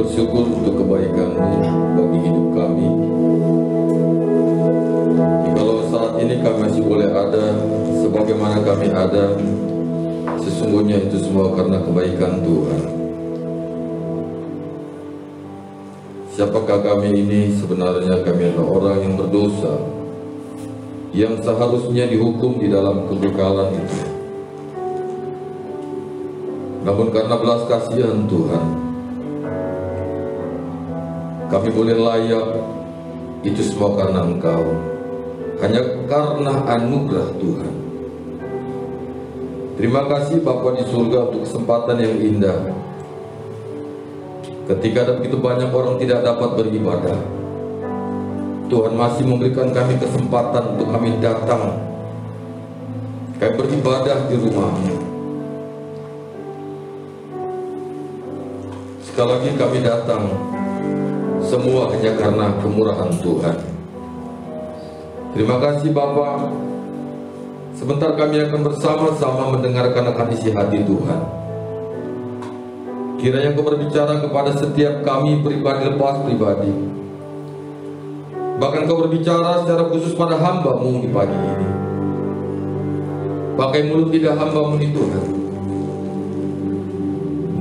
bersyukur untuk kebaikan-Mu bagi hidup kami. Kalau saat ini kami masih boleh ada sebagaimana kami ada, sesungguhnya itu semua karena kebaikan Tuhan. Siapakah kami ini? Sebenarnya kami adalah orang yang berdosa, yang seharusnya dihukum di dalam kekekalan itu. Namun karena belas kasihan Tuhan, kami boleh layak. Itu semua karena Engkau, hanya karena anugerah Tuhan. Terima kasih Bapa di surga untuk kesempatan yang indah. Ketika ada begitu banyak orang tidak dapat beribadah, Tuhan masih memberikan kami kesempatan untuk kami datang, kami beribadah di rumah-Mu. Sekali lagi kami datang, semua hanya karena kemurahan Tuhan. Terima kasih Bapa. Sebentar kami akan bersama-sama mendengarkan akan isi hati Tuhan. Kiranya Kau berbicara kepada setiap kami pribadi lepas pribadi. Bahkan Kau berbicara secara khusus pada hamba-Mu di pagi ini. Pakai mulut lidah hamba-Mu ini Tuhan,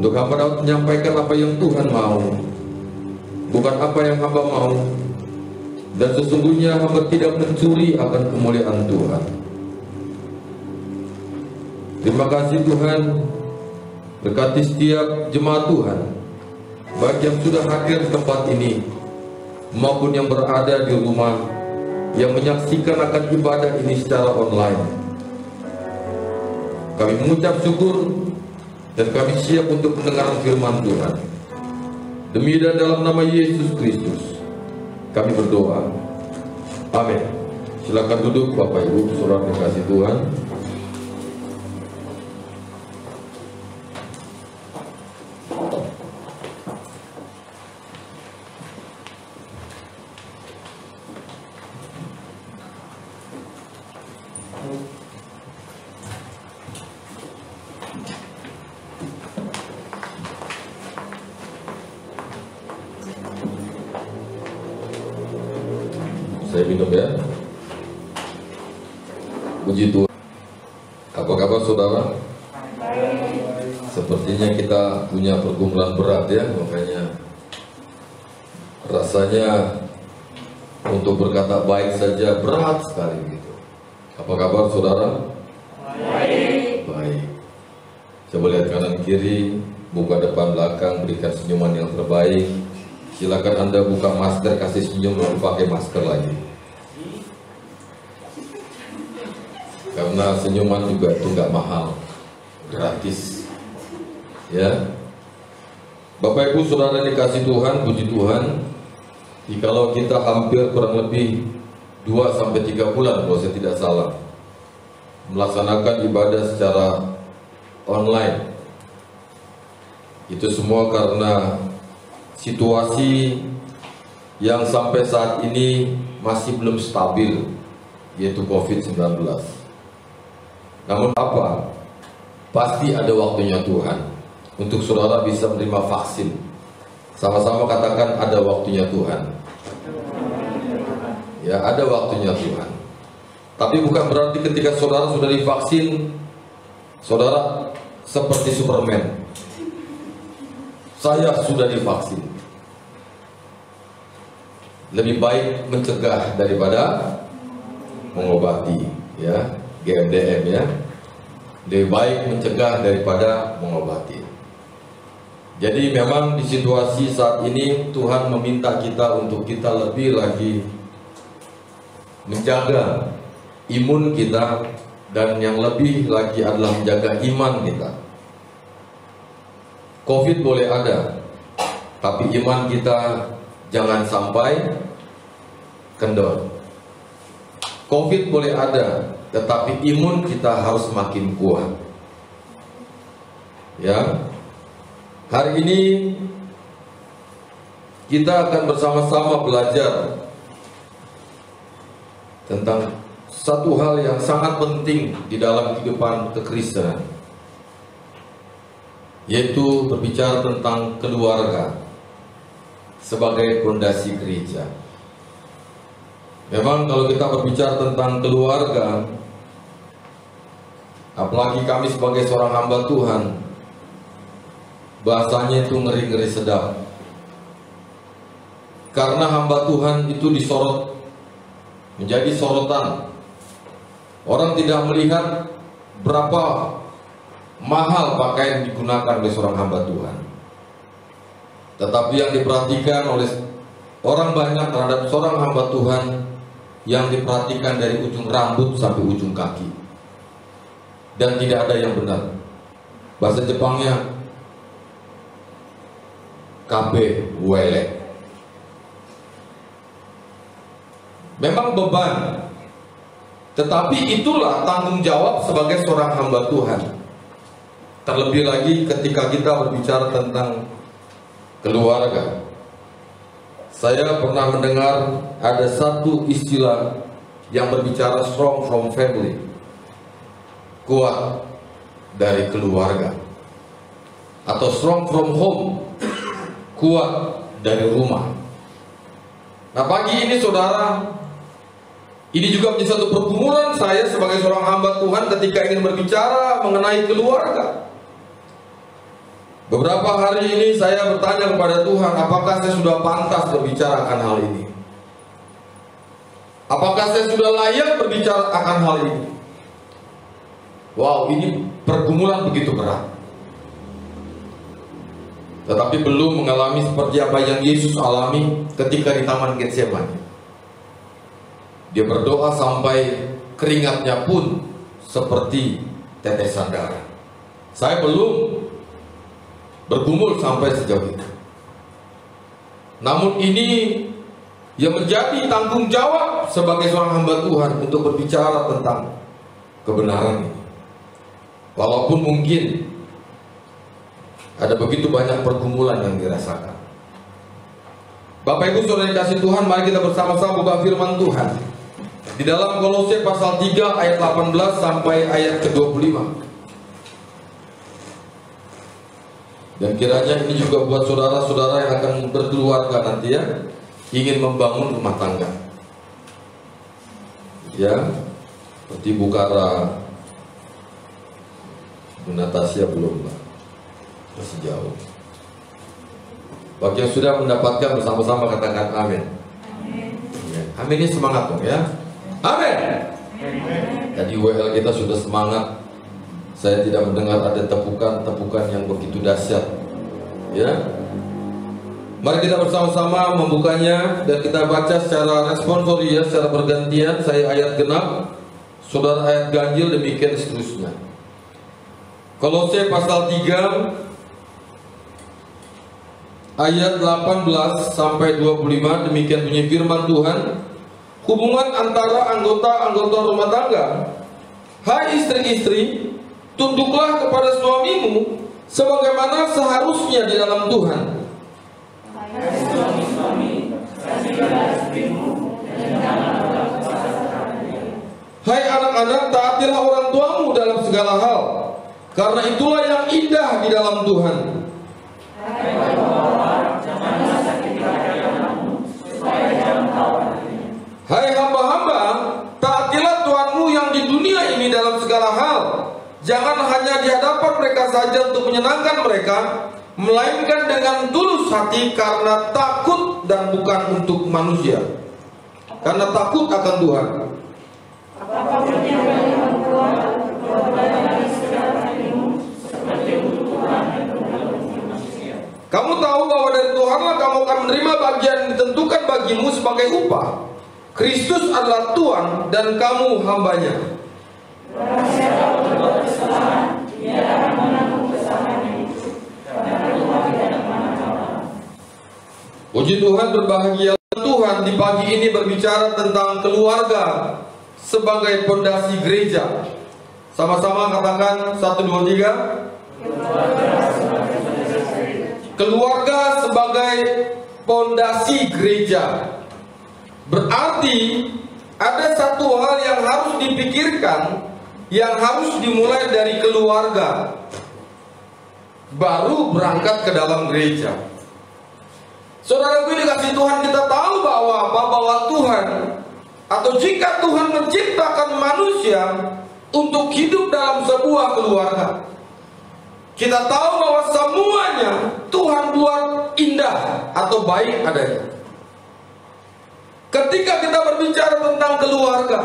untuk hamba dapat menyampaikan apa yang Tuhan mau, bukan apa yang hamba mau. Dan sesungguhnya hamba tidak mencuri akan kemuliaan Tuhan. Terima kasih Tuhan. Berkati setiap jemaat Tuhan, baik yang sudah hadir di tempat ini maupun yang berada di rumah, yang menyaksikan akan ibadah ini secara online. Kami mengucap syukur dan kami siap untuk mendengar firman Tuhan. Demi dan dalam nama Yesus Kristus kami berdoa. Amin. Silakan duduk Bapak Ibu, saudara dikasih Tuhan. Saya minum ya. Puji Tuhan. Apa kabar saudara? Sepertinya kita punya pergumulan berat ya, makanya rasanya untuk berkata baik saja berat sekali gitu. Apa kabar saudara? Baik. Baik. Coba lihat kanan kiri, buka depan belakang, berikan senyuman yang terbaik. Silakan Anda buka masker, kasih senyum, lalu pakai masker lagi. Karena senyuman juga itu nggak mahal, gratis. Ya, Bapak Ibu Saudara dikasih Tuhan, puji Tuhan. Jikalau kita hampir kurang lebih 2-3 bulan, kalau saya tidak salah, melaksanakan ibadah secara online, itu semua karena situasi yang sampai saat ini masih belum stabil, yaitu COVID-19. Namun apa? Pasti ada waktunya Tuhan untuk saudara bisa menerima vaksin. Sama-sama katakan ada waktunya Tuhan. Ya, ada waktunya Tuhan. Tapi bukan berarti ketika saudara sudah divaksin, saudara seperti Superman. Saya sudah divaksin. Lebih baik mencegah daripada mengobati, ya, GMDM ya. Lebih baik mencegah daripada mengobati. Jadi memang di situasi saat ini Tuhan meminta kita untuk kita lebih lagi menjaga imun kita, dan yang lebih lagi adalah menjaga iman kita. COVID boleh ada, tapi iman kita jangan sampai kendor. COVID boleh ada, tetapi imun kita harus makin kuat. Ya, hari ini kita akan bersama-sama belajar tentang satu hal yang sangat penting di dalam kehidupan kekristenan, yaitu berbicara tentang keluarga. sebagai fondasi gereja. Memang kalau kita berbicara tentang keluarga, apalagi kami sebagai seorang hamba Tuhan, bahasanya itu ngeri-ngeri sedap. Karena hamba Tuhan itu disorot, menjadi sorotan. Orang tidak melihat berapa mahal pakaian yang digunakan oleh seorang hamba Tuhan, tetapi yang diperhatikan oleh orang banyak terhadap seorang hamba Tuhan, yang diperhatikan dari ujung rambut sampai ujung kaki. Dan tidak ada yang benar. Bahasa Jepangnya kabe wele. Memang beban, tetapi itulah tanggung jawab sebagai seorang hamba Tuhan. Terlebih lagi ketika kita berbicara tentang keluarga. Saya pernah mendengar ada satu istilah yang berbicara strong from family, kuat dari keluarga, atau strong from home, kuat dari rumah. Nah, pagi ini saudara, ini juga menjadi satu pergumulan saya sebagai seorang hamba Tuhan ketika ingin berbicara mengenai keluarga. Beberapa hari ini saya bertanya kepada Tuhan, apakah saya sudah pantas berbicara akan hal ini? Apakah saya sudah layak berbicara akan hal ini? Wow, ini pergumulan begitu berat. Tetapi belum mengalami seperti apa yang Yesus alami ketika di Taman Getsemani. Dia berdoa sampai keringatnya pun seperti tetesan darah. Saya belum bergumul sampai sejauh itu. Namun ini yang menjadi tanggung jawab sebagai seorang hamba Tuhan untuk berbicara tentang kebenaran ini. Walaupun mungkin ada begitu banyak pergumulan yang dirasakan. Bapak Ibu saudara dikasih Tuhan, mari kita bersama-sama buka firman Tuhan di dalam Kolose pasal 3 ayat 18 sampai ayat ke-25. Dan kiranya ini juga buat saudara-saudara yang akan berkeluarga nanti ya, ingin membangun rumah tangga. Ya, seperti Bukara, Bu Natasya belum lah, masih jauh. Bagi yang sudah mendapatkan bersama-sama katakan amin. Amin. Amin ini semangat dong ya. Amin. Jadi WL kita sudah semangat. Saya tidak mendengar ada tepukan yang begitu dahsyat. Ya. Mari kita bersama-sama membukanya dan kita baca secara responsori ya, secara bergantian. Saya ayat genap, saudara ayat ganjil, demikian seterusnya. Kolose pasal 3 ayat 18 sampai 25, demikian bunyi firman Tuhan. Hubungan antara anggota-anggota rumah tangga. Hai istri-istri, tunduklah kepada suamimu sebagaimana seharusnya di dalam Tuhan. Hai suami-suami, kasihilah istrimu dan jangan berlaku kasar. Hai anak-anak, taatilah orang tuamu dalam segala hal, karena itulah yang indah di dalam Tuhan. Hai bapak-bapak, janganlah sakiti hati anakmu, supaya jangan tahu. Hai hamba-hamba, taatilah Tuhanmu yang di dunia ini dalam segala hal. Jangan hanya di hadapan mereka saja untuk menyenangkan mereka, melainkan dengan tulus hati karena takut dan bukan untuk manusia. Karena takut akan Tuhan. Apapun yang dilakukan Tuhan, perbuatanlah segala hatimu seperti untuk Tuhan dan bukan untuk manusia. Kamu tahu bahwa dari Tuhanlah kamu akan menerima bagian yang ditentukan bagimu sebagai upah. Kristus adalah Tuhan dan kamu hambanya. Barang siapa berbuat kesalahan, dia akan menanggung kesalahannya itu, karena Tuhan tidak kemana-mana. Puji Tuhan, berbahagia Tuhan di pagi ini berbicara tentang keluarga sebagai fondasi gereja. Sama-sama katakan 1, 2, 3. Keluarga sebagai fondasi gereja. Berarti ada satu hal yang harus dipikirkan, yang harus dimulai dari keluarga, baru berangkat ke dalam gereja. Saudaraku yang dikasihi Tuhan, kita tahu bahwa Tuhan, atau jika Tuhan menciptakan manusia untuk hidup dalam sebuah keluarga, kita tahu bahwa semuanya Tuhan buat indah atau baik adanya. Ketika kita berbicara tentang keluarga,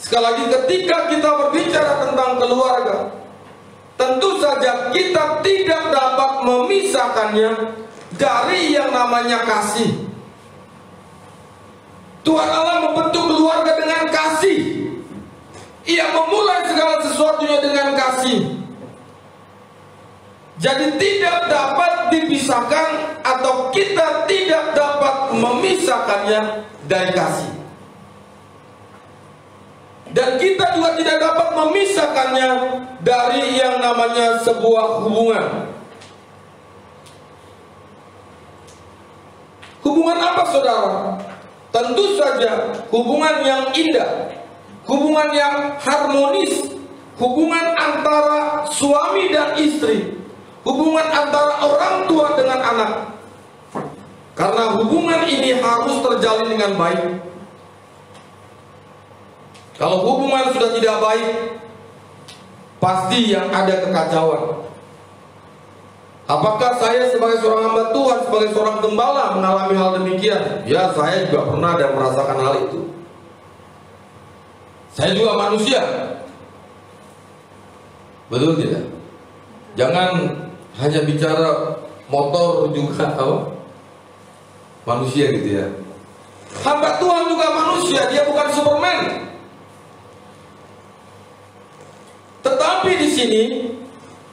sekali lagi ketika kita berbicara tentang keluarga, tentu saja kita tidak dapat memisahkannya dari yang namanya kasih. Tuhan Allah membentuk keluarga dengan kasih. Ia memulai segala sesuatunya dengan kasih. Jadi tidak dapat dipisahkan, atau kita tidak dapat memisahkannya dari kasih. Dan kita juga tidak dapat memisahkannya dari yang namanya sebuah hubungan. Hubungan apa, saudara? Tentu saja hubungan yang indah, hubungan yang harmonis, hubungan antara suami dan istri, hubungan antara orang tua dengan anak. Karena hubungan ini harus terjalin dengan baik. Kalau hubungan sudah tidak baik, pasti yang ada kekacauan. Apakah saya sebagai seorang hamba Tuhan, sebagai seorang gembala mengalami hal demikian? Ya, saya juga pernah dan merasakan hal itu. Saya juga manusia. Betul tidak? Jangan hanya bicara motor, juga manusia gitu ya. Hamba Tuhan juga manusia, dia bukan Superman. Tetapi di sini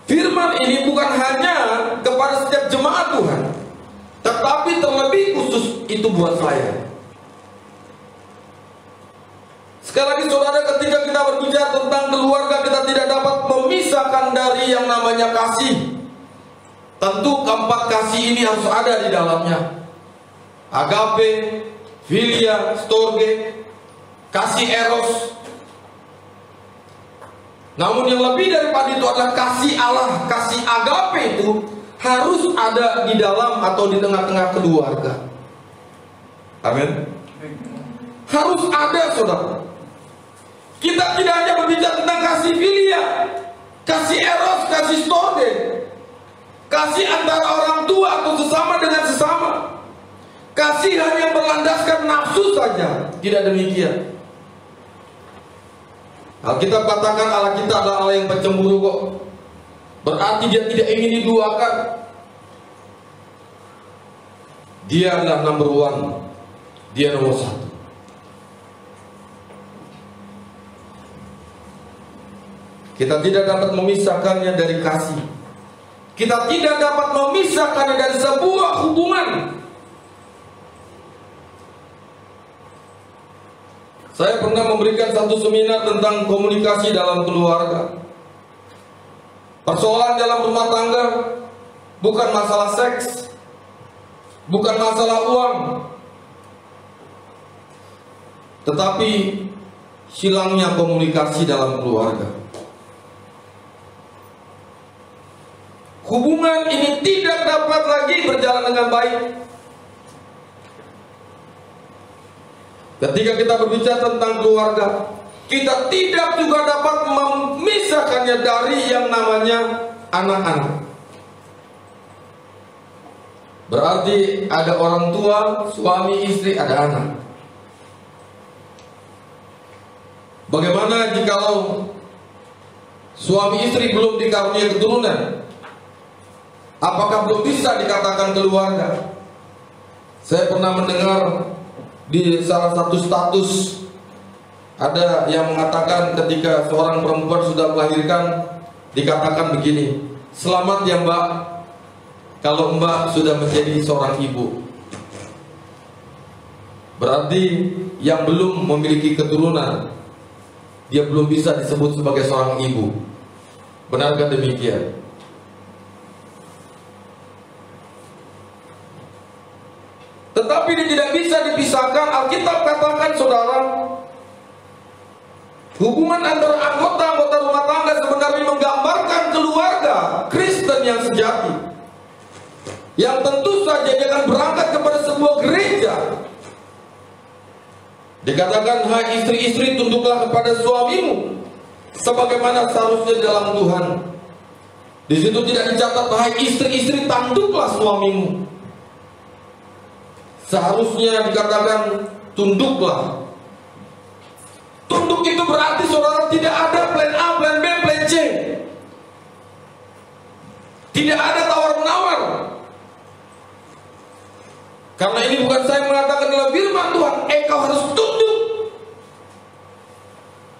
firman ini bukan hanya kepada setiap jemaat Tuhan, tetapi terlebih khusus itu buat saya. Sekali lagi saudara, ketika kita berbicara tentang keluarga, kita tidak dapat memisahkan dari yang namanya kasih. Tentu keempat kasih ini harus ada di dalamnya. Agape, philia, storge, kasih eros. Namun yang lebih daripada itu adalah kasih Allah, kasih agape itu harus ada di dalam atau di tengah-tengah keluarga. Amin. Harus ada, saudara. Kita tidak hanya berbicara tentang kasih philia, kasih eros, kasih storge, kasih antara orang tua atau sesama dengan sesama. Kasih hanya berlandaskan nafsu saja, tidak demikian. Alkitab katakan Allah kita adalah Allah yang pencemburu kok. Berarti dia tidak ingin diduakan. Dia adalah number one. Dia nomor satu. Kita tidak dapat memisahkannya dari kasih. Kita tidak dapat memisahkannya dari sebuah hubungan. Saya pernah memberikan satu seminar tentang komunikasi dalam keluarga. Persoalan dalam rumah tangga bukan masalah seks, bukan masalah uang, tetapi hilangnya komunikasi dalam keluarga. Hubungan ini tidak dapat lagi berjalan dengan baik. Ketika kita berbicara tentang keluarga, kita tidak juga dapat memisahkannya dari yang namanya anak-anak. Berarti ada orang tua, suami, istri, ada anak. Bagaimana jikalau suami istri belum dikaruniai keturunan? Apakah belum bisa dikatakan keluarga? Saya pernah mendengar di salah satu status ada yang mengatakan ketika seorang perempuan sudah melahirkan, dikatakan begini, selamat ya mbak, kalau mbak sudah menjadi seorang ibu. Berarti yang belum memiliki keturunan, dia belum bisa disebut sebagai seorang ibu. Benarkah demikian? Tetapi ini tidak bisa dipisahkan. Alkitab katakan, saudara, hubungan antara anggota-anggota rumah tangga sebenarnya menggambarkan keluarga Kristen yang sejati. yang tentu saja dia akan berangkat kepada sebuah gereja. Dikatakan, hai istri-istri, tunduklah kepada suamimu sebagaimana seharusnya dalam Tuhan. Di situ tidak dicatat, hai istri-istri, tunduklah suamimu. Seharusnya dikatakan tunduklah. Tunduk itu berarti saudara tidak ada plan A, plan B, plan C. Tidak ada tawar-menawar. Karena ini bukan saya mengatakan dalam firman Tuhan, engkau harus tunduk.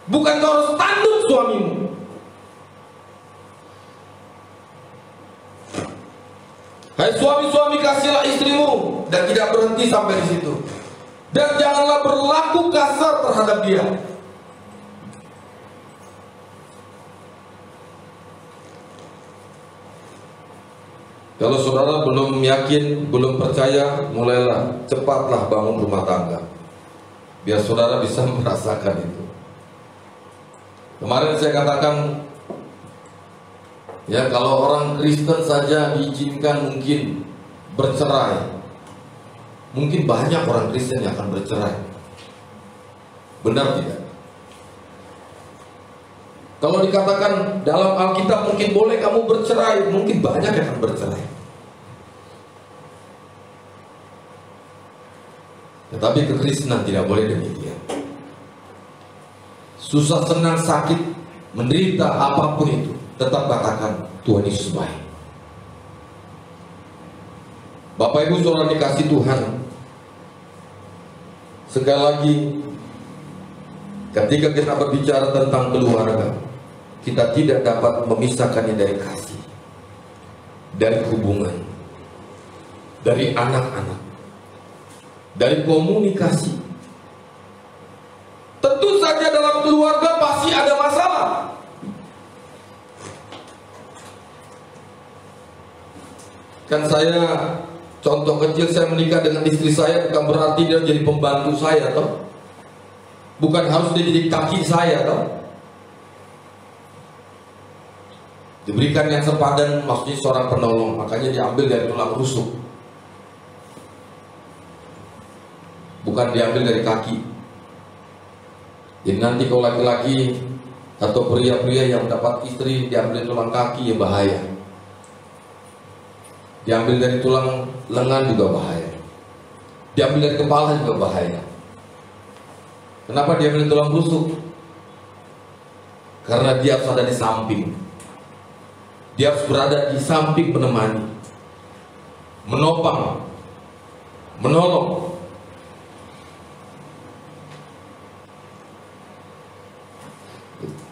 Bukan kau harus tanduk suamimu. Hai suami-suami, kasihlah istrimu, dan tidak berhenti sampai di situ. Dan janganlah berlaku kasar terhadap dia. Kalau saudara belum yakin, belum percaya, mulailah, cepatlah bangun rumah tangga. Biar saudara bisa merasakan itu. Kemarin saya katakan, ya kalau orang Kristen saja diizinkan mungkin bercerai, mungkin banyak orang Kristen yang akan bercerai. Benar tidak? Kalau dikatakan dalam Alkitab mungkin boleh kamu bercerai, mungkin banyak yang akan bercerai. Tetapi kekristenan tidak boleh demikian. Susah, senang, sakit, menderita, apapun itu, tetap katakan Tuhan Yesus baik. Bapak Ibu saudara dikasih Tuhan, sekali lagi, ketika kita berbicara tentang keluarga, kita tidak dapat memisahkannya dari kasih, dari hubungan, dari anak-anak, dari komunikasi. Tentu saja dalam keluarga pasti ada masalah. Kan saya, contoh kecil, saya menikah dengan istri saya bukan berarti dia jadi pembantu saya, toh. Bukan harus dia jadi kaki saya, toh. Diberikan yang sepadan, maksudnya seorang penolong, makanya diambil dari tulang rusuk, bukan diambil dari kaki. Jadi nanti kalau laki-laki atau pria-pria yang dapat istri diambil dari tulang kaki, ya bahaya. Diambil dari tulang lengan juga bahaya. Diambil dari kepala juga bahaya. Kenapa diambil dari tulang rusuk? Karena dia harus ada di samping. Dia harus berada di samping menemani, menopang, menolong.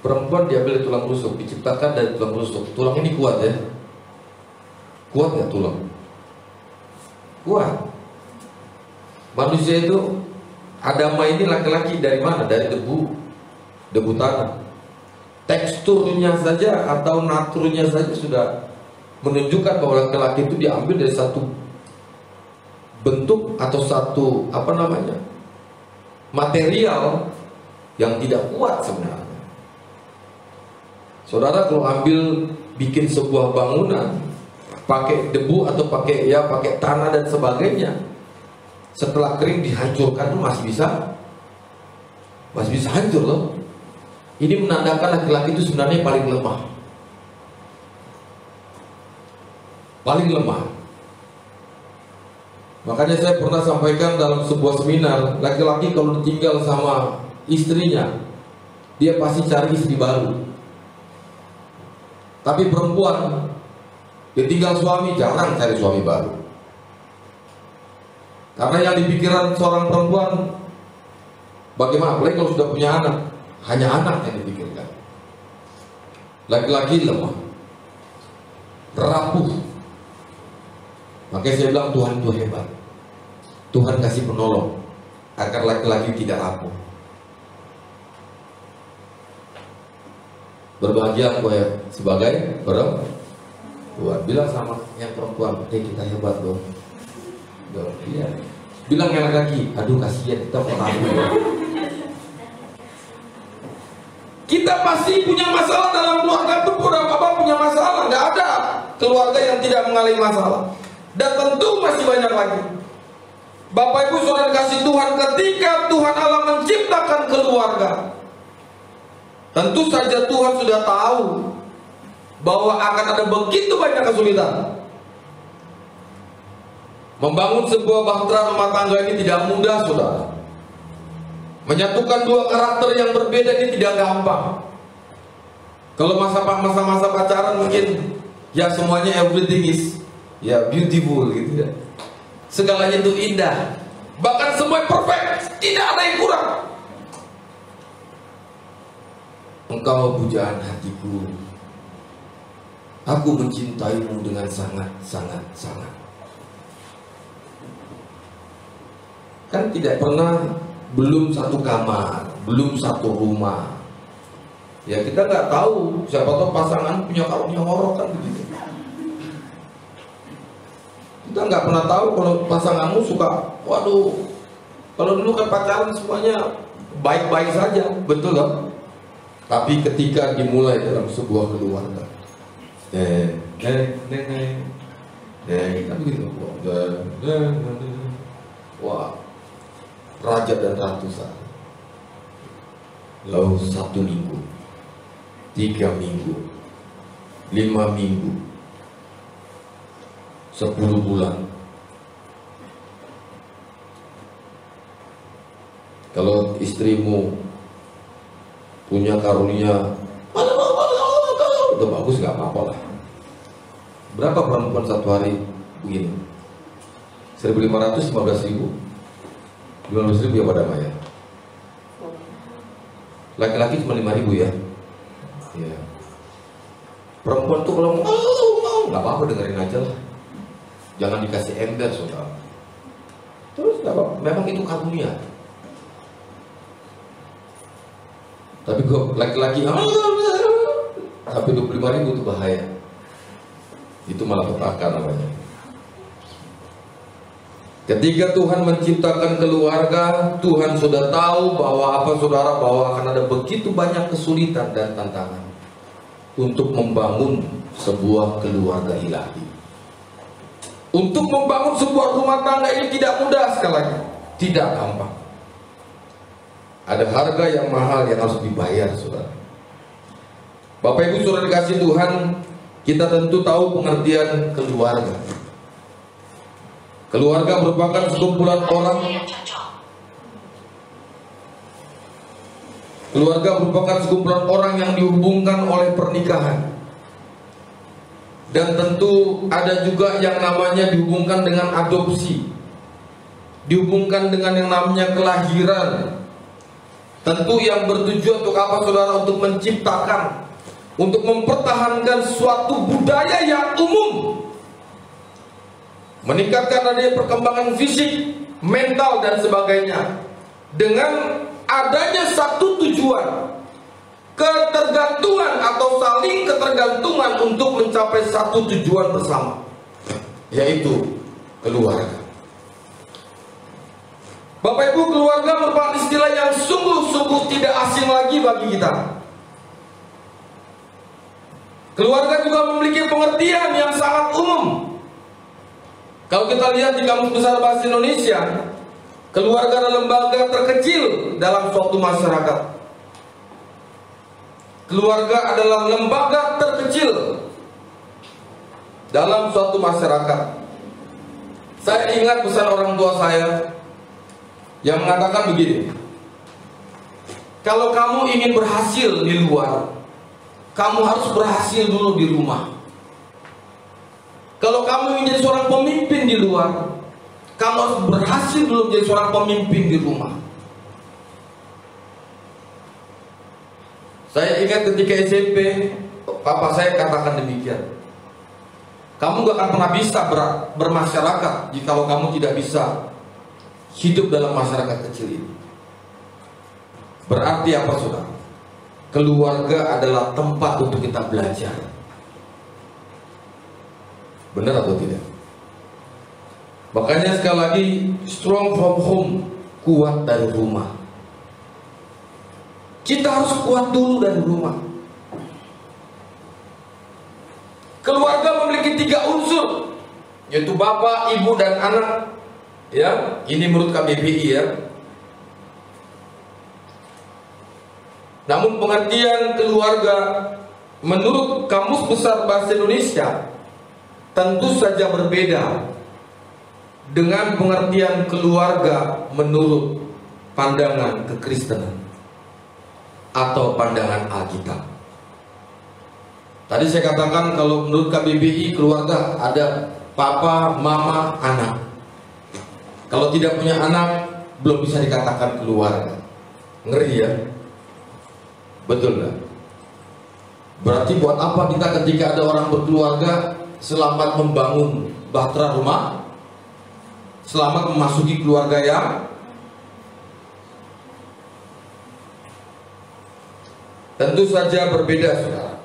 Perempuan diambil dari tulang rusuk, diciptakan dari tulang rusuk. Tulang ini kuat ya? Kuat ya tulang? Kuat. Manusia itu, Adama ini laki-laki dari mana? Dari debu tanah. Teksturnya saja atau naturnya saja sudah menunjukkan bahwa laki-laki itu diambil dari satu bentuk atau satu material yang tidak kuat sebenarnya. Saudara kalau ambil bikin sebuah bangunan pakai debu atau pakai tanah dan sebagainya, setelah kering dihancurkan masih bisa hancur loh. Ini menandakan laki-laki itu sebenarnya paling lemah. Paling lemah. Makanya saya pernah sampaikan dalam sebuah seminar, laki-laki kalau ditinggal sama istrinya, dia pasti cari istri baru. Tapi perempuan, ditinggal suami, jarang cari suami baru. Karena yang dipikiran seorang perempuan, bagaimana? Apalagi kalau sudah punya anak, hanya anak yang dipikirkan. Laki-laki lemah, rapuh. Makanya saya bilang Tuhan itu hebat. Tuhan kasih penolong agar laki-laki tidak rapuh. Berbahagia gue sebagai perempuan. Bilang sama yang perempuan, kita hebat dong. Iya. Bilang yang laki, aduh kasihan kita mau rapuh. Kita pasti punya masalah dalam keluarga itu, bapak punya masalah. Nggak ada keluarga yang tidak mengalami masalah. Dan tentu masih banyak lagi. Bapak Ibu Saudara kasih Tuhan, ketika Tuhan Allah menciptakan keluarga, tentu saja Tuhan sudah tahu bahwa akan ada begitu banyak kesulitan. Membangun sebuah bahtera rumah tangga ini tidak mudah, saudara. Menyatukan dua karakter yang berbeda ini tidak gampang. Kalau masa-masa pacaran mungkin ya semuanya everything is ya beautiful gitu ya. Segalanya itu indah. Bahkan semua perfect, tidak ada yang kurang. Engkau pujaan hatiku. Aku mencintaimu dengan sangat. Kan tidak pernah, belum satu kamar, belum satu rumah. Ya kita nggak tahu, siapa tahu pasangan punya karunia horor kan begitu. Kita nggak pernah tahu kalau pasanganmu suka, waduh, kalau dulu kan pacaran semuanya baik-baik saja, betul kan? Tapi ketika dimulai dalam sebuah keluarga, kan begitu, wah. Raja dan ratu saat. Lalu 1 minggu, 3 minggu, 5 minggu, 10 bulan. Kalau istrimu punya karunia, itu bagus, nggak apa-apa lah. Berapa perempuan satu hari begini? 1.500, 15.000. 15.000 ya pada Maya. Laki-laki cuma 5.000 ya. Ya. Perempuan tuh kalau mau nggak apa-apa, dengerin aja lah. Jangan dikasih ember, saudara. Terus nggak apa-apa. Memang itu karunia. Tapi kok laki-laki sampai 25.000 itu bahaya. Itu malah petaka namanya. Ketika Tuhan menciptakan keluarga, Tuhan sudah tahu bahwa apa saudara, bahwa akan ada begitu banyak kesulitan dan tantangan untuk membangun sebuah keluarga ilahi. Untuk membangun sebuah rumah tangga ini tidak mudah, sekali lagi, tidak gampang. Ada harga yang mahal yang harus dibayar, saudara. Bapak Ibu Saudara dikasih Tuhan, kita tentu tahu pengertian keluarga. Keluarga merupakan sekumpulan orang. Keluarga merupakan sekumpulan orang yang dihubungkan oleh pernikahan. Dan tentu ada juga yang namanya dihubungkan dengan adopsi. Dihubungkan dengan yang namanya kelahiran. Tentu yang bertujuan untuk apa saudara? Untuk menciptakan, untuk mempertahankan suatu budaya yang umum, meningkatkan adanya perkembangan fisik, mental dan sebagainya, dengan adanya satu tujuan, ketergantungan atau saling ketergantungan untuk mencapai satu tujuan bersama, yaitu keluarga. Bapak Ibu, keluarga merupakan istilah yang sungguh-sungguh tidak asing lagi bagi kita. Keluarga juga memiliki pengertian yang sangat umum. Kalau kita lihat di Kamus Besar Bahasa Indonesia, keluarga adalah lembaga terkecil dalam suatu masyarakat. Keluarga adalah lembaga terkecil dalam suatu masyarakat. Saya ingat pesan orang tua saya yang mengatakan begini: kalau kamu ingin berhasil di luar, kamu harus berhasil dulu di rumah. Kalau kamu ingin jadi seorang pemimpin di luar, kamu harus berhasil dulu menjadi seorang pemimpin di rumah. Saya ingat ketika SMP, papa saya katakan demikian. Kamu gak akan pernah bisa bermasyarakat jikalau kamu tidak bisa hidup dalam masyarakat kecil ini. Berarti apa, saudara? Keluarga adalah tempat untuk kita belajar. Benar atau tidak? Makanya sekali lagi, strong from home, kuat dari rumah. Kita harus kuat dulu dari rumah. Keluarga memiliki 3 unsur. yaitu bapak, ibu, dan anak. Ya, ini menurut KBBI ya. Namun pengertian keluarga menurut Kamus Besar Bahasa Indonesia tentu saja berbeda dengan pengertian keluarga menurut pandangan kekristenan atau pandangan Alkitab. Tadi saya katakan kalau menurut KBBI keluarga ada papa, mama, anak. Kalau tidak punya anak belum bisa dikatakan keluarga. Ngeri ya? Betul nggak? Berarti buat apa kita ketika ada orang berkeluarga selamat membangun bahtera rumah, selamat memasuki keluarga yang tentu saja berbeda, saudara.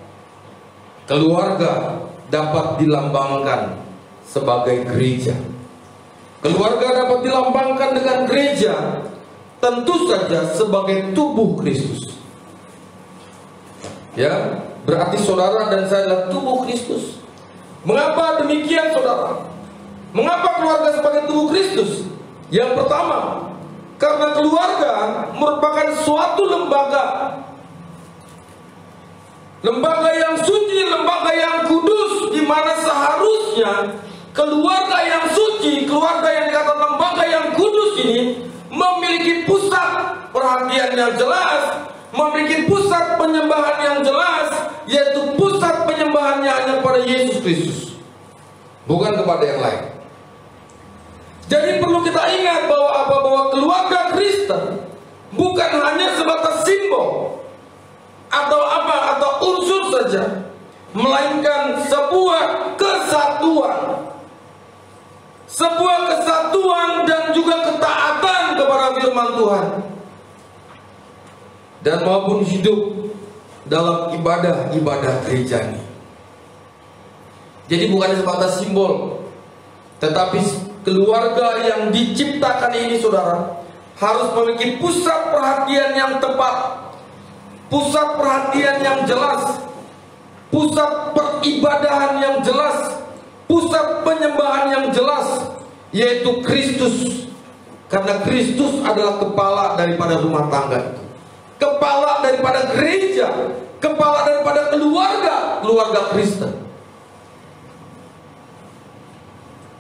Keluarga dapat dilambangkan sebagai gereja. Keluarga dapat dilambangkan dengan gereja tentu saja sebagai tubuh Kristus. Ya, berarti saudara dan saya adalah tubuh Kristus. Mengapa demikian, saudara? Mengapa keluarga sebagai tubuh Kristus? Yang pertama, karena keluarga merupakan suatu lembaga. Lembaga yang suci, lembaga yang kudus, di mana seharusnya keluarga yang suci, keluarga yang dikatakan lembaga yang kudus ini memiliki pusat perhatian yang jelas, memiliki pusat penyembahan yang jelas, yaitu pusat penyembahannya hanya pada Yesus Kristus, bukan kepada yang lain. Jadi perlu kita ingat bahwa keluarga Kristen bukan hanya sebatas simbol atau unsur saja, melainkan sebuah kesatuan dan juga ketaatan kepada firman Tuhan, dan maupun hidup dalam ibadah gereja ini. Jadi bukan sebatas simbol, tetapi keluarga yang diciptakan ini, saudara, harus memiliki pusat perhatian yang tepat, pusat perhatian yang jelas, pusat peribadahan yang jelas, pusat penyembahan yang jelas, yaitu Kristus. Karena Kristus adalah kepala daripada rumah tangga itu, kepala daripada gereja, kepala daripada keluarga Kristen.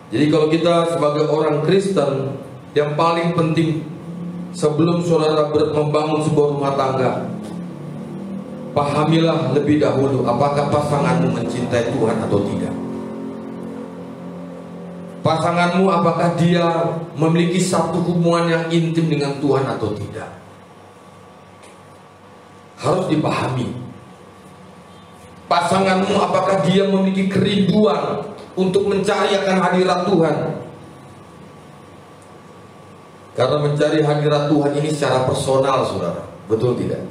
Jadi kalau kita sebagai orang Kristen, yang paling penting sebelum saudara membangun sebuah rumah tangga, pahamilah lebih dahulu apakah pasanganmu mencintai Tuhan atau tidak. Pasanganmu apakah dia memiliki satu hubungan yang intim dengan Tuhan atau tidak. Harus dipahami. Pasanganmu apakah dia memiliki kerinduan untuk mencari akan hadirat Tuhan. Karena mencari hadirat Tuhan ini secara personal, saudara. Betul tidak?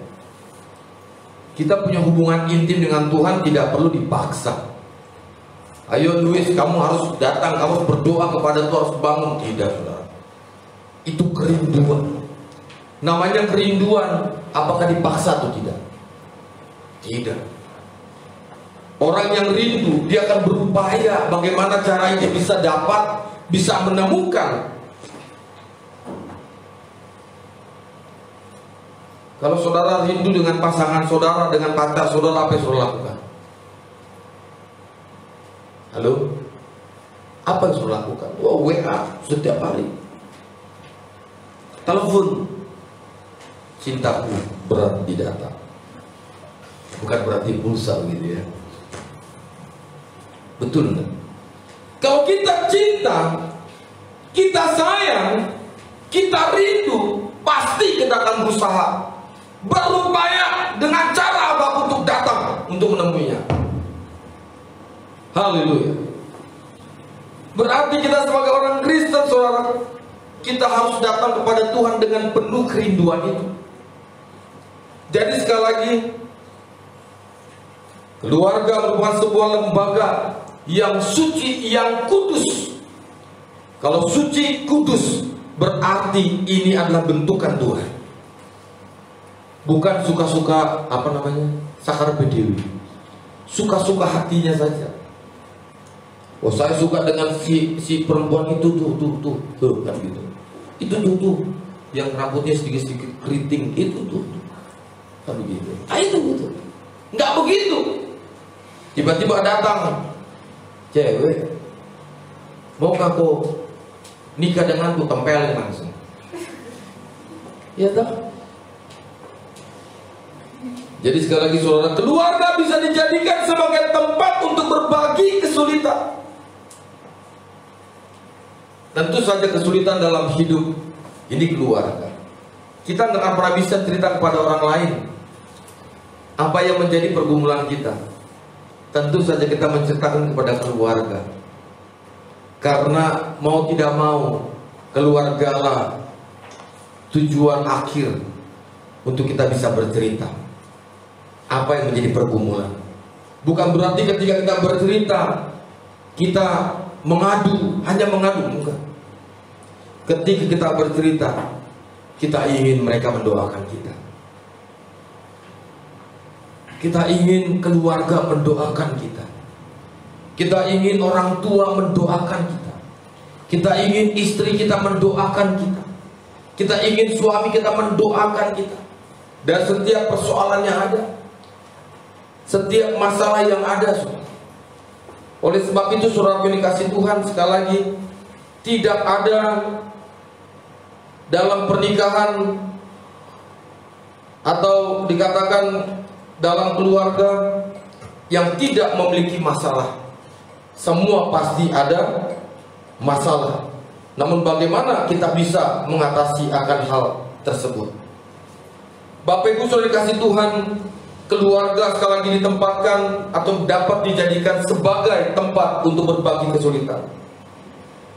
Kita punya hubungan intim dengan Tuhan tidak perlu dipaksa. Ayo Luis, kamu harus datang, kamu harus berdoa kepada Tuhan, harus bangun. Tidak, saudara. Itu kerinduan. Namanya kerinduan, apakah dipaksa atau tidak? Tidak. Orang yang rindu, dia akan berupaya bagaimana caranya bisa dapat, bisa menemukan. Kalau saudara rindu dengan pasangan saudara, dengan pacar saudara, apa yang saudara lakukan? Halo? Apa yang saudara lakukan? Wah, WA setiap hari, telepon. Cintaku berat di data. Bukan berarti pulsa gitu ya. Betul enggak? Kalau kita cinta, kita sayang, kita rindu, pasti kita akan berusaha, berupaya dengan cara apapun untuk datang, untuk menemuinya. Haleluya. Berarti kita sebagai orang Kristen, saudara, kita harus datang kepada Tuhan dengan penuh kerinduan itu. Jadi sekali lagi, keluarga merupakan sebuah lembaga yang suci, yang kudus. Kalau suci, kudus, berarti ini adalah bentukan Tuhan. Bukan suka-suka, sakar bedewi, suka-suka hatinya saja. Oh, saya suka dengan si perempuan itu tuh kan gitu. Itu tuh yang rambutnya sedikit keriting itu tuh kan begitu. Itu gitu. Nggak begitu. Tiba-tiba datang cewek, mau kau nikah denganku, tempelin langsung. Ya tak? Jadi sekali lagi saudara, keluarga bisa dijadikan sebagai tempat untuk berbagi kesulitan. Tentu saja kesulitan dalam hidup ini keluarga. Kita nggak pernah bisa cerita kepada orang lain apa yang menjadi pergumulan kita. Tentu saja kita menceritakan kepada keluarga. Karena mau tidak mau, keluargalah tujuan akhir untuk kita bisa bercerita apa yang menjadi pergumulan. Bukan berarti ketika kita bercerita kita mengadu, hanya mengadu, enggak. Ketika kita bercerita, kita ingin mereka mendoakan kita. Kita ingin keluarga mendoakan kita. Kita ingin orang tua mendoakan kita. Kita ingin istri kita mendoakan kita. Kita ingin suami kita mendoakan kita. Dan setiap persoalan yang ada, setiap masalah yang ada, oleh sebab itu saudara yang dikasihi Tuhan, sekali lagi, tidak ada dalam pernikahan atau dikatakan dalam keluarga yang tidak memiliki masalah. Semua pasti ada masalah. Namun bagaimana kita bisa mengatasi akan hal tersebut? Bapak Ibu saudara dikasihi Tuhan, keluarga sekali lagi ditempatkan atau dapat dijadikan sebagai tempat untuk berbagi kesulitan.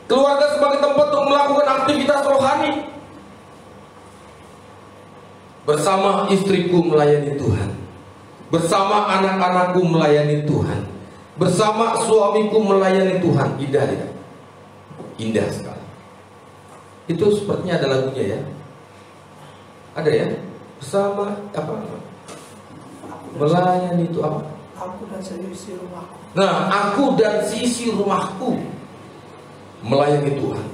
Keluarga sebagai tempat untuk melakukan aktivitas rohani. Bersama istriku melayani Tuhan, bersama anak-anakku melayani Tuhan, bersama suamiku melayani Tuhan. Indah ya? Indah sekali. Itu sepertinya ada lagunya ya. Ada ya? Bersama apa? Melayani itu apa? Aku dan seisi rumahku. Nah, aku dan seisi rumahku melayani Tuhan.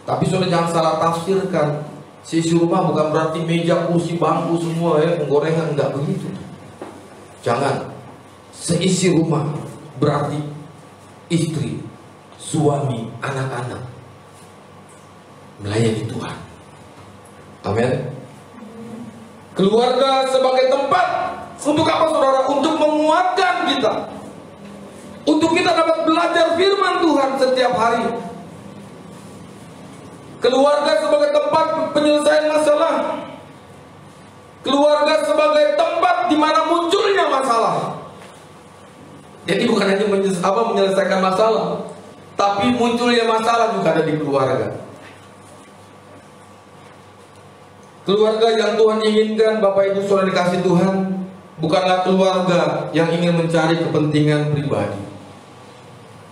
Tapi sudah jangan salah tafsirkan. Seisi rumah bukan berarti meja, kursi, bangku semua ya, penggorengan, enggak begitu. Jangan. Seisi rumah berarti istri, suami, anak-anak melayani Tuhan. Amin. Keluarga sebagai tempat untuk apa saudara? Untuk menguatkan kita, untuk kita dapat belajar firman Tuhan setiap hari. Keluarga sebagai tempat penyelesaian masalah. Keluarga sebagai tempat di mana munculnya masalah. Jadi bukan hanya menyelesaikan masalah, tapi munculnya masalah juga ada di keluarga. Keluarga yang Tuhan inginkan, Bapak Ibu saudara dikasihi Tuhan, bukanlah keluarga yang ingin mencari kepentingan pribadi.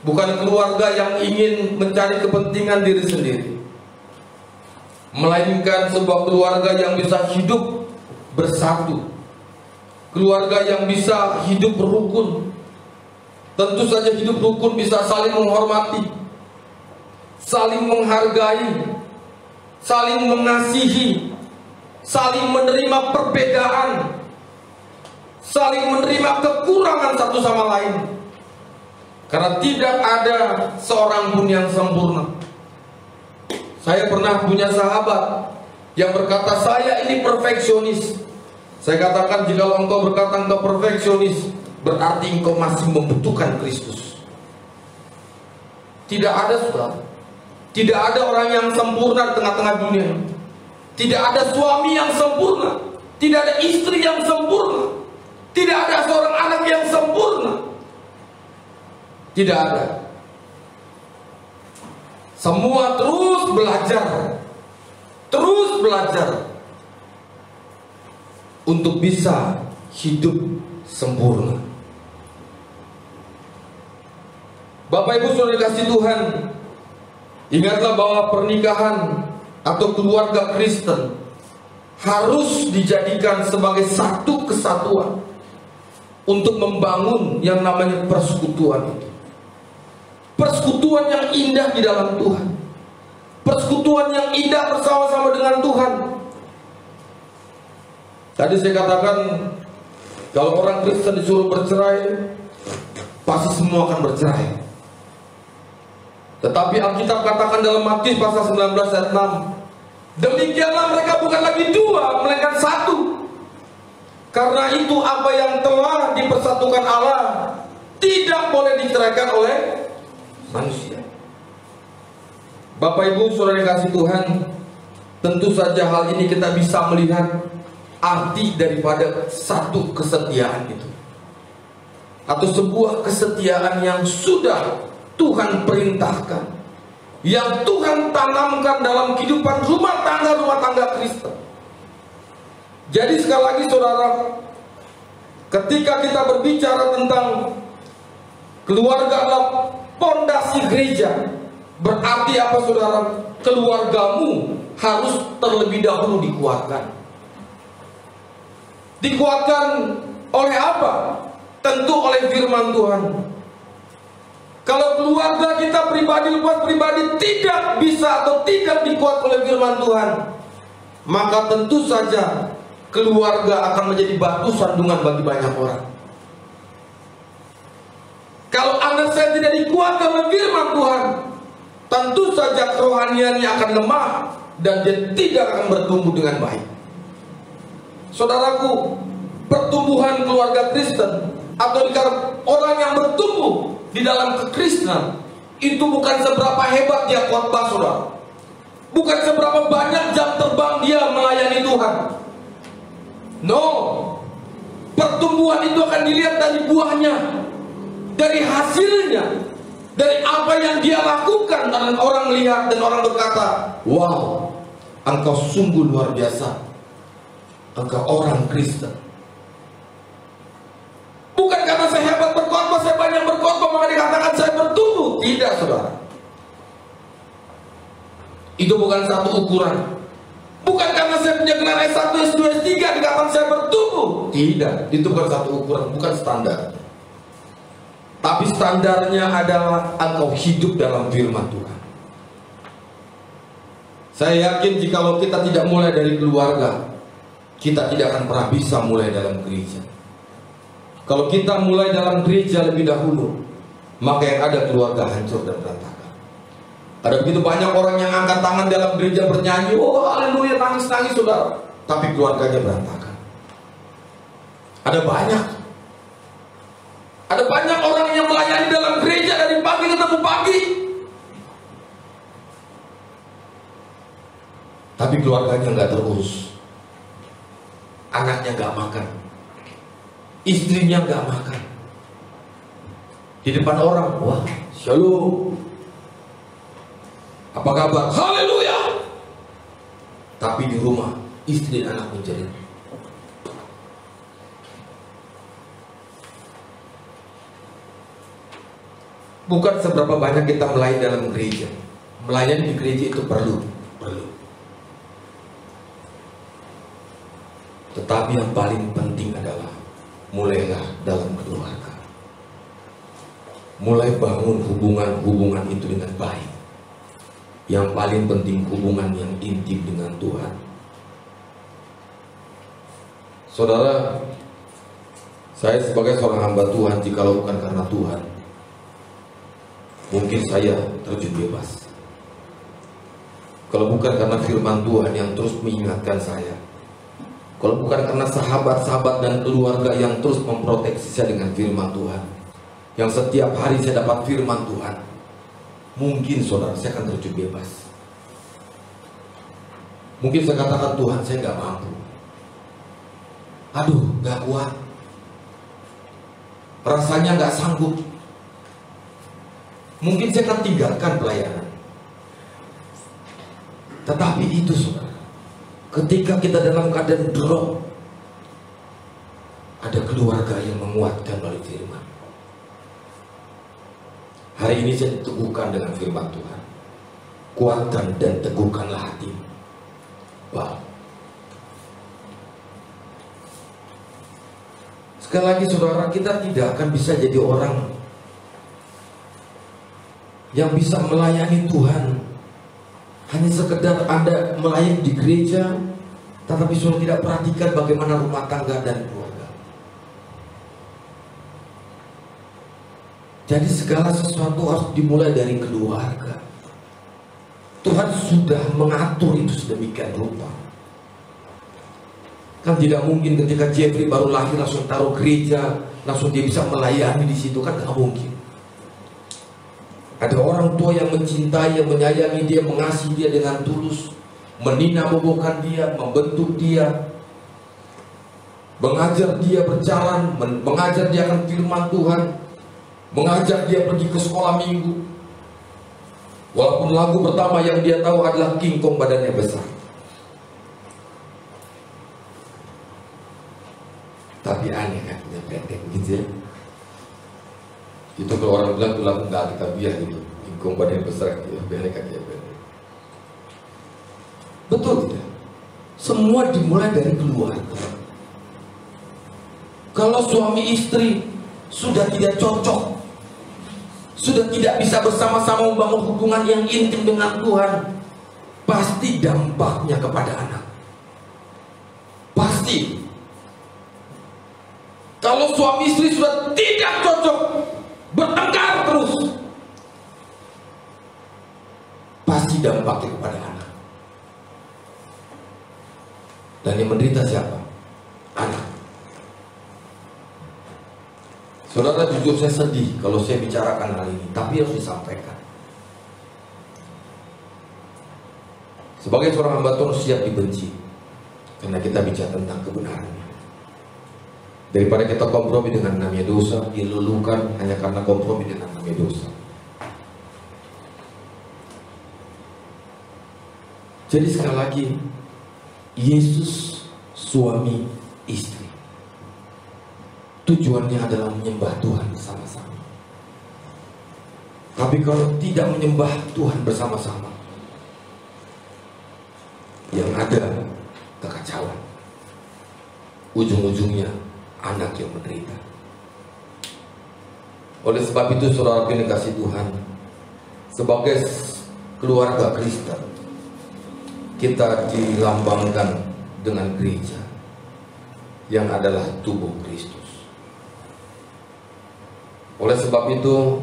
Bukan keluarga yang ingin mencari kepentingan diri sendiri, melainkan sebuah keluarga yang bisa hidup bersatu, keluarga yang bisa hidup berukun. Tentu saja hidup rukun bisa saling menghormati, saling menghargai, saling mengasihi, saling menerima perbedaan, saling menerima kekurangan satu sama lain. Karena tidak ada seorang pun yang sempurna. Saya pernah punya sahabat yang berkata, saya ini perfeksionis. Saya katakan, jika engkau berkata engkau perfeksionis, berarti engkau masih membutuhkan Kristus. Tidak ada saudara, tidak ada orang yang sempurna di tengah-tengah dunia. Tidak ada suami yang sempurna, tidak ada istri yang sempurna, tidak ada seorang anak yang sempurna. Tidak ada. Semua terus belajar untuk bisa hidup sempurna. Bapak Ibu saudara dikasihi Tuhan, ingatlah bahwa pernikahan atau keluarga Kristen harus dijadikan sebagai satu kesatuan untuk membangun yang namanya persekutuan itu. persekutuan yang indah di dalam Tuhan, persekutuan yang indah bersama-sama dengan Tuhan. Tadi saya katakan, kalau orang Kristen disuruh bercerai, pasti semua akan bercerai. Tetapi Alkitab katakan dalam Matius pasal 19 ayat 6, demikianlah mereka bukan lagi dua, melainkan satu. Karena itu apa yang telah dipersatukan Allah tidak boleh diceraikan oleh manusia. Bapak Ibu saudara yang kasih Tuhan, tentu saja hal ini kita bisa melihat arti daripada satu kesetiaan itu, atau sebuah kesetiaan yang sudah Tuhan perintahkan, yang Tuhan tanamkan dalam kehidupan rumah tangga Kristen. Jadi sekali lagi saudara, ketika kita berbicara tentang keluarga adalah pondasi gereja, berarti apa saudara? Keluargamu harus terlebih dahulu dikuatkan. Dikuatkan oleh apa? Tentu oleh firman Tuhan. Kalau keluarga kita pribadi lepas pribadi tidak bisa atau tidak dikuat oleh firman Tuhan, maka tentu saja keluarga akan menjadi batu sandungan bagi banyak orang. Kalau anak saya tidak dikuatkan oleh firman Tuhan, tentu saja kerohaniannya akan lemah dan dia tidak akan bertumbuh dengan baik. Saudaraku, pertumbuhan keluarga Kristen atau orang yang bertumbuh di dalam kekristenan itu bukan seberapa hebat dia khotbah, saudara. Bukan seberapa banyak jam terbang dia melayani Tuhan. No, pertumbuhan itu akan dilihat dari buahnya, dari hasilnya, dari apa yang dia lakukan. Dan orang melihat dan orang berkata, wow, engkau sungguh luar biasa, engkau orang Kristen. Bukan karena saya hebat berkhotbah, saya banyak berkhotbah maka dikatakan saya bertumbuh. Tidak, saudara. Itu bukan satu ukuran. Bukan karena saya punya gelar S1, S2, S3 dikatakan saya bertumbuh. Tidak, itu bukan satu ukuran, bukan standar. Tapi standarnya adalah engkau hidup dalam firman Tuhan. Saya yakin jikalau kita tidak mulai dari keluarga, kita tidak akan pernah bisa mulai dalam gereja. Kalau kita mulai dalam gereja lebih dahulu, maka yang ada keluarga hancur dan berantakan. Ada begitu banyak orang yang angkat tangan dalam gereja bernyanyi, oh haleluya, nangis-nangis saudara, tapi keluarganya berantakan. Ada banyak orang yang melayani dalam gereja dari pagi ketemu pagi, tapi keluarganya nggak terurus, anaknya nggak makan, istrinya nggak makan. Di depan orang, wah, shalom, apa kabar? Haleluya. Tapi di rumah istri dan anak menjerit. Bukan seberapa banyak kita melayani dalam gereja. Melayani di gereja itu perlu. Tetapi yang paling penting adalah mulailah dalam keluarga. Mulai bangun hubungan itu dengan baik. Yang paling penting hubungan yang intim dengan Tuhan. Saudara, saya sebagai seorang hamba Tuhan, jikalau bukan karena Tuhan, mungkin saya terjun bebas. Kalau bukan karena firman Tuhan yang terus mengingatkan saya, kalau bukan karena sahabat-sahabat dan keluarga yang terus memproteksi saya dengan firman Tuhan, yang setiap hari saya dapat firman Tuhan, mungkin saudara saya akan terjun bebas. Mungkin saya katakan, Tuhan saya nggak mampu, aduh nggak kuat, rasanya nggak sanggup. Mungkin saya akan tinggalkan pelayanan. Tetapi itu saudara, ketika kita dalam keadaan drop, ada keluarga yang menguatkan oleh firman. Hari ini saya diteguhkan dengan firman Tuhan. Kuatkan dan teguhkanlah hatimu. Wow. Sekali lagi saudara, kita tidak akan bisa jadi orang yang bisa melayani Tuhan hanya sekedar Anda melayani di gereja, tetapi saudara tidak perhatikan bagaimana rumah tangga dan keluarga. Jadi segala sesuatu harus dimulai dari keluarga. Tuhan sudah mengatur itu sedemikian rupa. Kan tidak mungkin ketika Jeffrey baru lahir langsung taruh gereja, langsung dia bisa melayani di situ, kan nggak mungkin. Ada orang tua yang mencintai, yang menyayangi dia, mengasihi dia dengan tulus, menina-bobokan dia, membentuk dia, mengajar dia berjalan, mengajar dia akan firman Tuhan, mengajar dia pergi ke sekolah minggu. Walaupun lagu pertama yang dia tahu adalah King Kong badannya besar, tapi aneh kan, dia pendek gitu ya. Itu kalau orang bilang itu lagu nggak kita biar gitu, King Kong badannya besar gitu, pendek kan dia pendek. Betul tidak? Semua dimulai dari keluarga. Kalau suami istri sudah tidak cocok, sudah tidak bisa bersama-sama membangun hubungan yang intim dengan Tuhan, pasti dampaknya kepada anak. Pasti. Kalau suami istri sudah tidak cocok, bertengkar terus, pasti dampaknya kepada anak. Dan yang menderita siapa? Anak. Saudara, jujur saya sedih kalau saya bicarakan hal ini, tapi harus disampaikan. Sebagai seorang hamba Tuhan siap dibenci, karena kita bicara tentang kebenaran. Daripada kita kompromi dengan namanya dosa, dilulukan hanya karena kompromi dengan namanya dosa. Jadi sekali lagi, Yesus suami istri, tujuannya adalah menyembah Tuhan bersama-sama. Tapi kalau tidak menyembah Tuhan bersama-sama, yang ada kekacauan. Ujung-ujungnya anak yang menderita. Oleh sebab itu saudara yang dikasihi Tuhan, sebagai keluarga Kristen, kita dilambangkan dengan gereja yang adalah tubuh Kristus. Oleh sebab itu,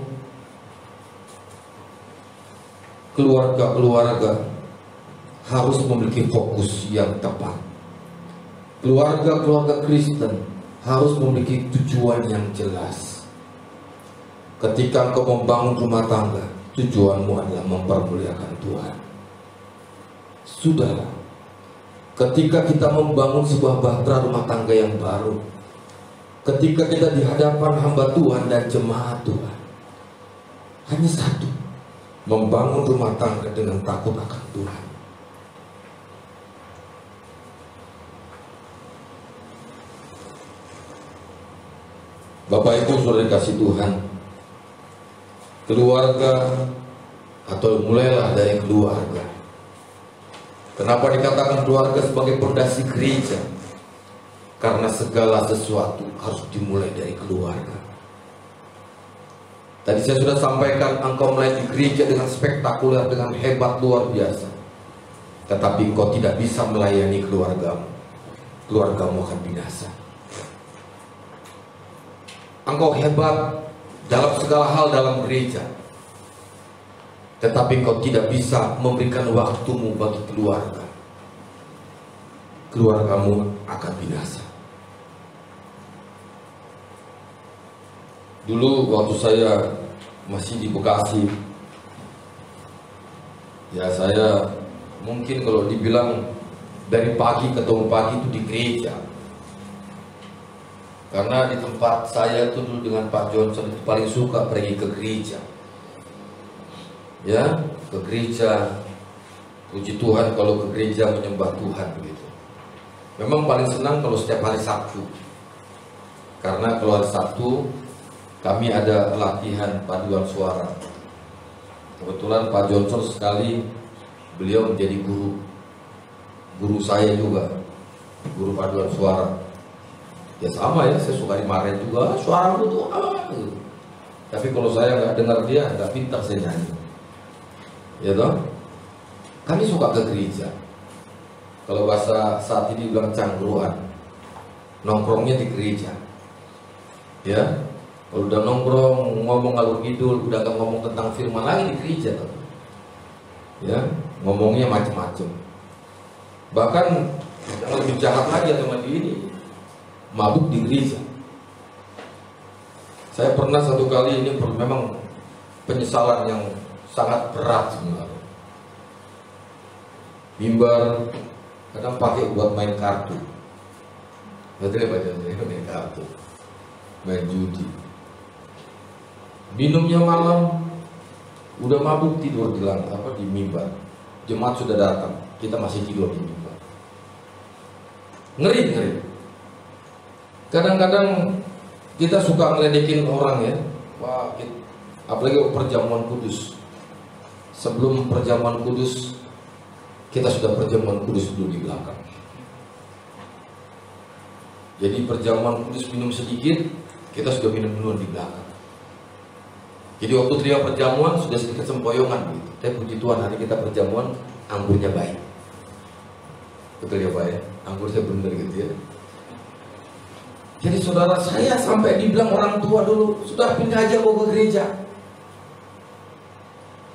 keluarga-keluarga harus memiliki fokus yang tepat. Keluarga-keluarga Kristen harus memiliki tujuan yang jelas. Ketika engkau membangun rumah tangga, tujuanmu adalah mempermuliakan Tuhan. Sudahlah, ketika kita membangun sebuah bahtera rumah tangga yang baru, ketika kita di hadapan hamba Tuhan dan jemaat Tuhan, hanya satu, membangun rumah tangga dengan takut akan Tuhan. Bapak Ibu saudara dikasih Tuhan, keluarga atau mulailah dari keluarga. Kenapa dikatakan keluarga sebagai pondasi gereja? Karena segala sesuatu harus dimulai dari keluarga. Tadi saya sudah sampaikan, engkau melayani gereja dengan spektakuler, dengan hebat, luar biasa. Tetapi engkau tidak bisa melayani keluargamu. Keluargamu akan binasa. Engkau hebat dalam segala hal dalam gereja, tetapi engkau tidak bisa memberikan waktumu bagi keluarga. Keluargamu akan binasa. Dulu waktu saya masih di Bekasi, ya saya mungkin kalau dibilang dari pagi ketemu pagi itu di gereja. Karena di tempat saya itu dulu dengan Pak Johnson itu paling suka pergi ke gereja. Ya, ke gereja. Puji Tuhan kalau ke gereja menyembah Tuhan begitu. Memang paling senang kalau setiap hari Sabtu. Karena kalau hari Sabtu kami ada latihan paduan suara. Kebetulan Pak Johnson sekali beliau menjadi guru saya juga, guru paduan suara. Ya sama ya, saya suka dimarahin juga, suaramu tuh gitu. Tapi kalau saya nggak dengar dia, nggak pintar saya nyanyi. ya toh? Kami suka ke gereja. Kalau bahasa saat ini bilang cangkruan, nongkrongnya di gereja. Ya, kalau udah nongkrong ngomong ngalur ngidul, udah gak ngomong tentang firman lagi di gereja toh. Ya, ngomongnya macam-macam. Bahkan yang lebih jahat lagi atau ini, mabuk di gereja. Saya pernah satu kali, ini memang penyesalan yang sangat berat sebenarnya. Mimbar kadang pakai buat main kartu. Betul ya Pak Jono, main kartu, main judi. Minumnya malam, udah mabuk tidur di mimbar. Jemaat sudah datang, kita masih tidur di mimbar. Ngeri. Kadang-kadang kita suka ngeledekin orang ya. Wah, apalagi perjamuan kudus. Sebelum perjamuan kudus, kita sudah perjamuan kudus dulu di belakang. Jadi perjamuan kudus minum sedikit, kita sudah minum dulu di belakang. Jadi waktu terima perjamuan sudah sedikit sempoyongan gitu. Tapi puji Tuhan, hari kita perjamuan anggurnya baik. Betul ya Pak ya? Anggurnya bener gitu ya. Jadi saudara, saya sampai dibilang orang tua dulu, sudah pindah aja kau ke gereja,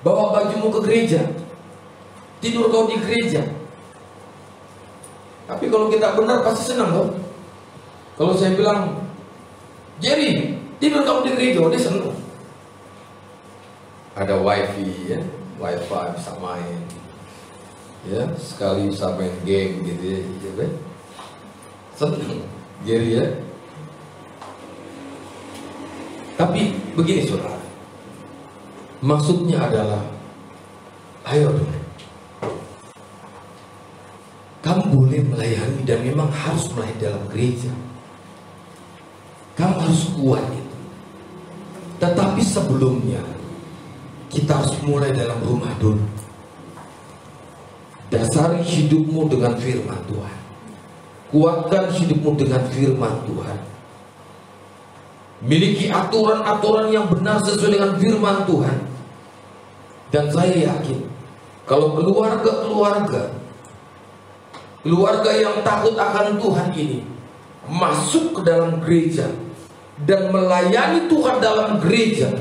bawa bajumu ke gereja, tidur kau di gereja. Tapi kalau kita benar pasti senang kok. Kalau saya bilang, Jerry, tidur kamu di gereja, dia senang. Ada wifi ya, wifi bisa main, ya sekali bisa main game gitu ya, senang Jerry ya. Tapi begini saudara, maksudnya adalah, ayo dong, kamu boleh melayani dan memang harus melayani dalam gereja. Kamu harus kuat itu. Tetapi sebelumnya, kita harus mulai dalam rumah dulu. Dasari hidupmu dengan firman Tuhan. Kuatkan hidupmu dengan firman Tuhan. Miliki aturan-aturan yang benar sesuai dengan firman Tuhan. Dan saya yakin, kalau keluarga yang takut akan Tuhan ini masuk ke dalam gereja dan melayani Tuhan dalam gereja,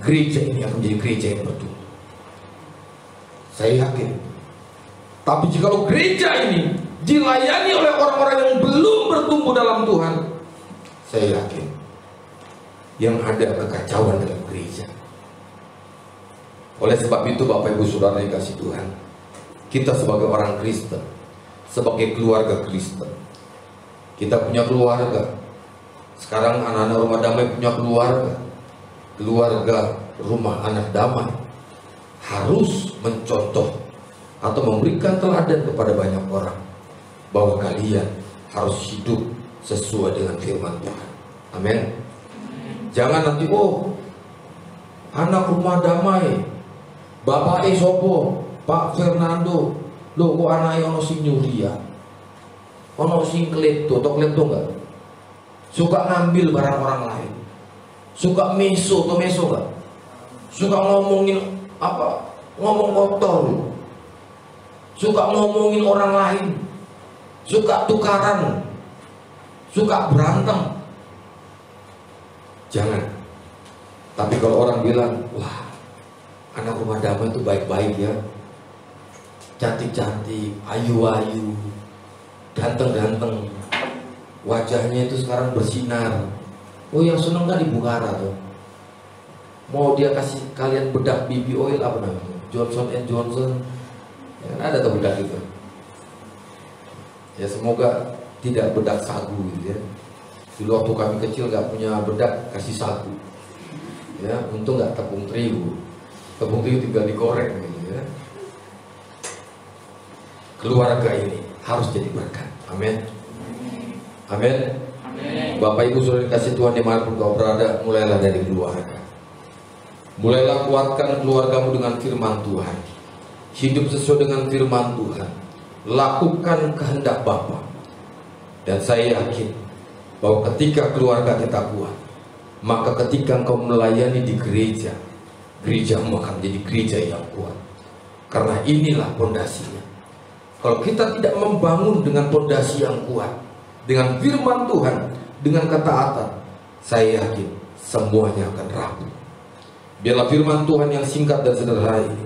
gereja ini akan menjadi gereja yang bertumbuh. Saya yakin. Tapi jika gereja ini dilayani oleh orang-orang yang belum bertumbuh dalam Tuhan, saya yakin yang ada kekacauan dalam gereja. Oleh sebab itu Bapak Ibu Saudara dikasih Tuhan, kita sebagai orang Kristen, sebagai keluarga Kristen, kita punya keluarga. Sekarang anak-anak rumah damai punya keluarga rumah anak damai, harus mencontoh atau memberikan teladan kepada banyak orang bahwa kalian harus hidup sesuai dengan firman Tuhan. Amin. Jangan nanti anak rumah damai, Bapak Sopo, Pak Fernando, lo kok anaknya ono sing nyuri ya, ono sing klepto enggak, suka ngambil barang orang lain, suka meso enggak, suka ngomongin ngomong kotor, suka ngomongin orang lain, suka tukaran, suka berantem. Jangan. Tapi kalau orang bilang, wah, anak rumah damai itu baik-baik ya, cantik-cantik, ayu-ayu, ganteng-ganteng, wajahnya itu sekarang bersinar. Oh, yang seneng kan Ibu Kara tuh. Mau dia kasih kalian bedak BB oil apa namanya? Johnson & Johnson. Ya, ada tuh bedak itu. Ya semoga tidak bedak sagu gitu ya. Dulu waktu kami kecil gak punya bedak, kasih sagu. Ya, untung gak tepung terigu. Tepung terigu tinggal digoreng gitu ya. Keluarga ini harus jadi berkat. Amin. Amin. Bapak Ibu Saudara dikasih Tuhan dimanapun kau berada, mulailah dari keluarga. Mulailah kuatkan keluargamu dengan firman Tuhan. Hidup sesuai dengan firman Tuhan. Lakukan kehendak Bapa. Dan saya yakin bahwa ketika keluarga kita kuat, maka ketika engkau melayani di gereja, gerejamu akan menjadi gereja yang kuat. Karena inilah pondasinya. Kalau kita tidak membangun dengan pondasi yang kuat, dengan firman Tuhan, dengan ketaatan, saya yakin semuanya akan rapuh. Biarlah firman Tuhan yang singkat dan sederhana ini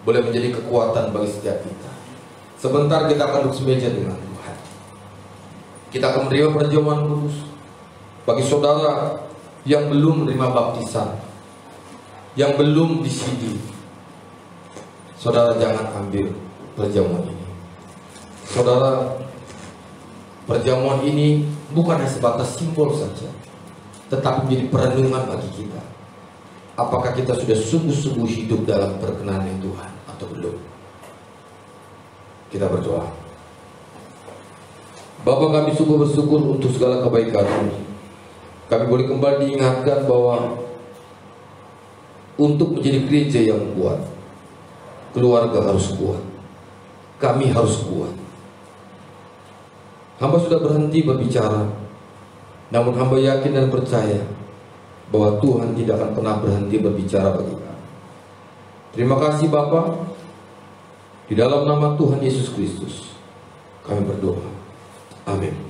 boleh menjadi kekuatan bagi setiap kita. Sebentar kita akan duduk semeja dengan Tuhan. Kita akan menerima perjamuan kudus. Bagi saudara yang belum menerima baptisan, yang belum disidi, saudara jangan ambil perjamuan ini. Saudara, perjamuan ini bukan hanya sebatas simbol saja, tetapi menjadi perenungan bagi kita. Apakah kita sudah sungguh-sungguh hidup dalam perkenanan Tuhan atau belum? Kita berdoa. Bapa, kami sungguh bersyukur untuk segala kebaikan-Mu. Kami boleh kembali diingatkan bahwa untuk menjadi gereja yang kuat, keluarga harus kuat, kami harus kuat. Hamba sudah berhenti berbicara, namun hamba yakin dan percaya bahwa Tuhan tidak akan pernah berhenti berbicara bagi kami. Terima kasih Bapa. Di dalam nama Tuhan Yesus Kristus kami berdoa. Amin.